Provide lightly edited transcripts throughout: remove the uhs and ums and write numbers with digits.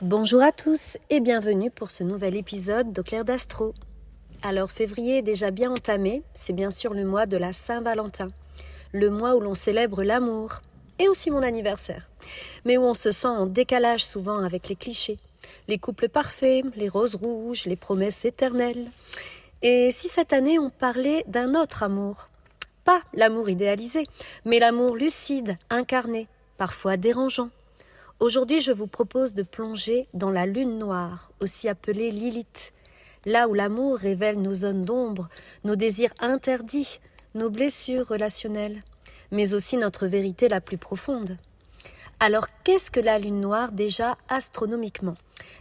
Bonjour à tous et bienvenue pour ce nouvel épisode d'Au clair d'Astro. Alors février est déjà bien entamé, c'est bien sûr le mois de la Saint-Valentin, le mois où l'on célèbre l'amour, et aussi mon anniversaire, mais où on se sent en décalage souvent avec les clichés, les couples parfaits, les roses rouges, les promesses éternelles. Et si cette année on parlait d'un autre amour, pas l'amour idéalisé, mais l'amour lucide, incarné, parfois dérangeant. Aujourd'hui, je vous propose de plonger dans la lune noire, aussi appelée Lilith, là où l'amour révèle nos zones d'ombre, nos désirs interdits, nos blessures relationnelles, mais aussi notre vérité la plus profonde. Alors, qu'est-ce que la lune noire déjà astronomiquement ?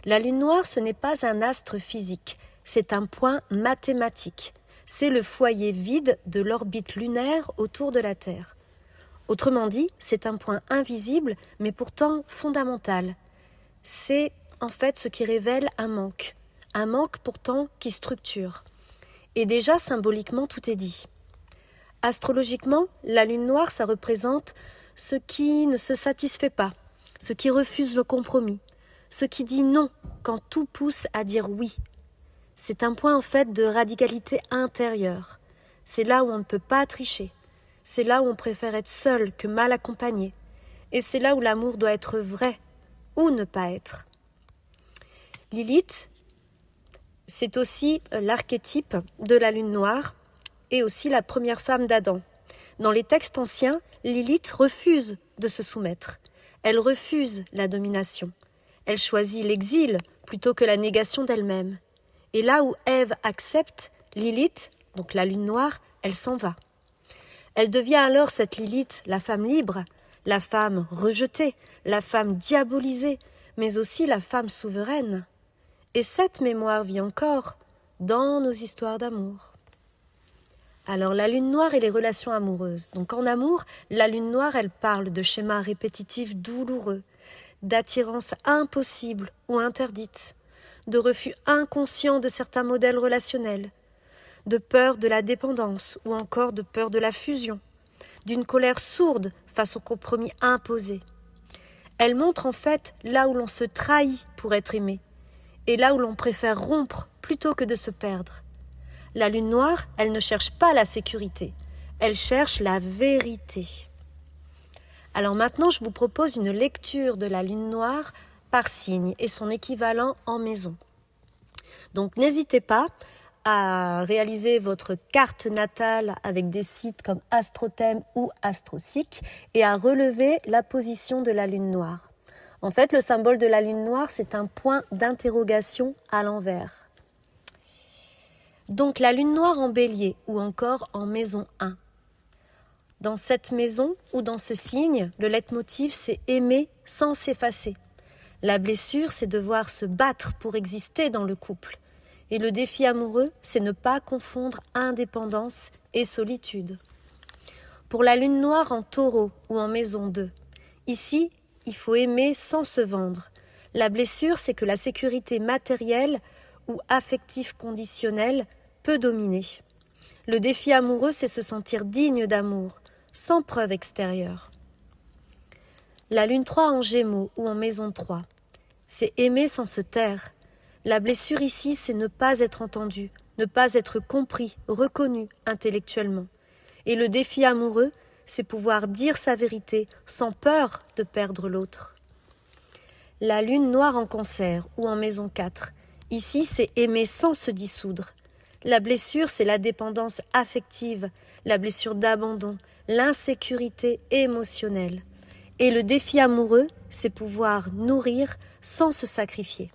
La lune noire, ce n'est pas un astre physique, c'est un point mathématique. C'est le foyer vide de l'orbite lunaire autour de la Terre. Autrement dit, c'est un point invisible, mais pourtant fondamental. C'est en fait ce qui révèle un manque pourtant qui structure. Et déjà, symboliquement, tout est dit. Astrologiquement, la lune noire, ça représente ce qui ne se satisfait pas, ce qui refuse le compromis, ce qui dit non quand tout pousse à dire oui. C'est un point en fait de radicalité intérieure. C'est là où on ne peut pas tricher. C'est là où on préfère être seul que mal accompagné. Et c'est là où l'amour doit être vrai ou ne pas être. Lilith, c'est aussi l'archétype de la lune noire et aussi la première femme d'Adam. Dans les textes anciens, Lilith refuse de se soumettre. Elle refuse la domination. Elle choisit l'exil plutôt que la négation d'elle-même. Et là où Ève accepte, Lilith, donc la lune noire, elle s'en va. Elle devient alors cette Lilith, la femme libre, la femme rejetée, la femme diabolisée, mais aussi la femme souveraine. Et cette mémoire vit encore dans nos histoires d'amour. Alors la lune noire et les relations amoureuses. Donc en amour, la lune noire, elle parle de schémas répétitifs douloureux, d'attirance impossible ou interdite, de refus inconscient de certains modèles relationnels, de peur de la dépendance ou encore de peur de la fusion, d'une colère sourde face au compromis imposé. Elle montre en fait là où l'on se trahit pour être aimé et là où l'on préfère rompre plutôt que de se perdre. La lune noire, elle ne cherche pas la sécurité, elle cherche la vérité. Alors maintenant, je vous propose une lecture de la lune noire par signe et son équivalent en maison. Donc n'hésitez pas à réaliser votre carte natale avec des sites comme Astrothème ou Astroseek et à relever la position de la lune noire. En fait, le symbole de la lune noire, c'est un point d'interrogation à l'envers. Donc la lune noire en bélier ou encore en maison 1. Dans cette maison ou dans ce signe, le leitmotiv, c'est aimer sans s'effacer. La blessure, c'est devoir se battre pour exister dans le couple. Et le défi amoureux, c'est ne pas confondre indépendance et solitude. Pour la lune noire en taureau ou en maison 2, ici, il faut aimer sans se vendre. La blessure, c'est que la sécurité matérielle ou affective conditionnelle peut dominer. Le défi amoureux, c'est se sentir digne d'amour, sans preuve extérieure. La lune 3 en gémeaux ou en maison 3, c'est aimer sans se taire. La blessure ici, c'est ne pas être entendu, ne pas être compris, reconnu intellectuellement. Et le défi amoureux, c'est pouvoir dire sa vérité sans peur de perdre l'autre. La lune noire en cancer ou en maison 4, ici, c'est aimer sans se dissoudre. La blessure, c'est la dépendance affective, la blessure d'abandon, l'insécurité émotionnelle. Et le défi amoureux, c'est pouvoir nourrir sans se sacrifier.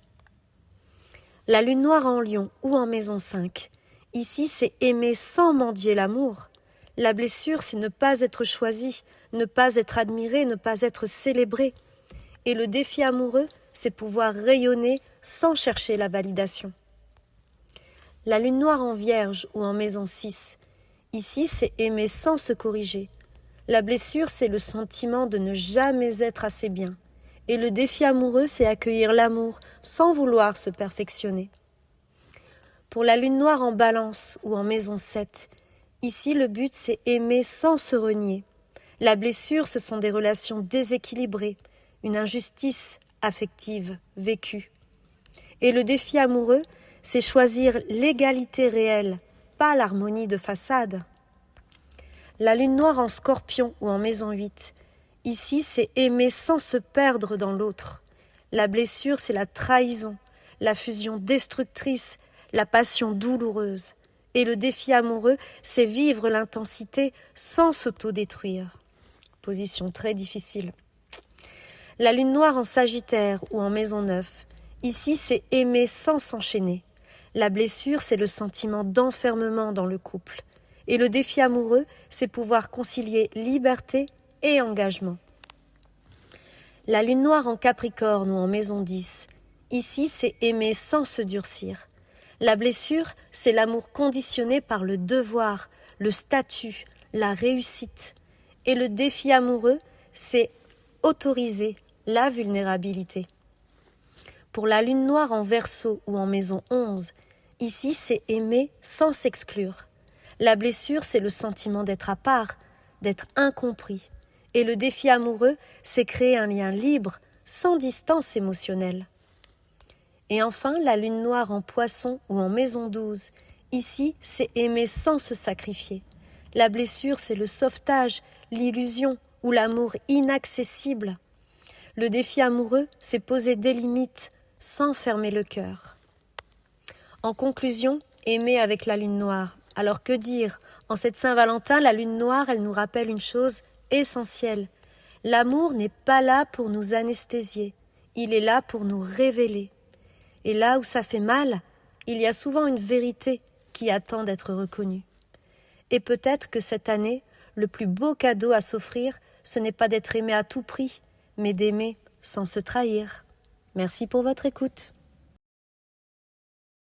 La lune noire en lion ou en maison 5. Ici, c'est aimer sans mendier l'amour. La blessure, c'est ne pas être choisi, ne pas être admiré, ne pas être célébré. Et le défi amoureux, c'est pouvoir rayonner sans chercher la validation. La lune noire en vierge ou en maison 6. Ici, c'est aimer sans se corriger. La blessure, c'est le sentiment de ne jamais être assez bien. Et le défi amoureux, c'est accueillir l'amour sans vouloir se perfectionner. Pour la lune noire en balance ou en maison 7, ici le but c'est aimer sans se renier. La blessure, ce sont des relations déséquilibrées, une injustice affective vécue. Et le défi amoureux, c'est choisir l'égalité réelle, pas l'harmonie de façade. La lune noire en Scorpion ou en maison 8, ici c'est aimer sans se perdre dans l'autre. La blessure, c'est la trahison, la fusion destructrice, la passion douloureuse. Et le défi amoureux, c'est vivre l'intensité sans s'autodétruire. Position très difficile. La lune noire en Sagittaire ou en maison 9, ici c'est aimer sans s'enchaîner. La blessure, c'est le sentiment d'enfermement dans le couple. Et le défi amoureux, c'est pouvoir concilier liberté et engagement. La lune noire en Capricorne ou en maison 10, ici c'est aimer sans se durcir. La blessure, c'est l'amour conditionné par le devoir, le statut, la réussite. Et le défi amoureux, c'est autoriser la vulnérabilité. Pour la lune noire en Verseau ou en maison 11, ici c'est aimer sans s'exclure. La blessure, c'est le sentiment d'être à part, d'être incompris. Et le défi amoureux, c'est créer un lien libre, sans distance émotionnelle. Et enfin, la lune noire en Poisson ou en maison 12, ici c'est aimer sans se sacrifier. La blessure, c'est le sauvetage, l'illusion ou l'amour inaccessible. Le défi amoureux, c'est poser des limites sans fermer le cœur. En conclusion, aimer avec la lune noire. Alors que dire? En cette Saint-Valentin, la lune noire, elle nous rappelle une chose essentielle. L'amour n'est pas là pour nous anesthésier, il est là pour nous révéler. Et là où ça fait mal, il y a souvent une vérité qui attend d'être reconnue. Et peut-être que cette année, le plus beau cadeau à s'offrir, ce n'est pas d'être aimé à tout prix, mais d'aimer sans se trahir. Merci pour votre écoute.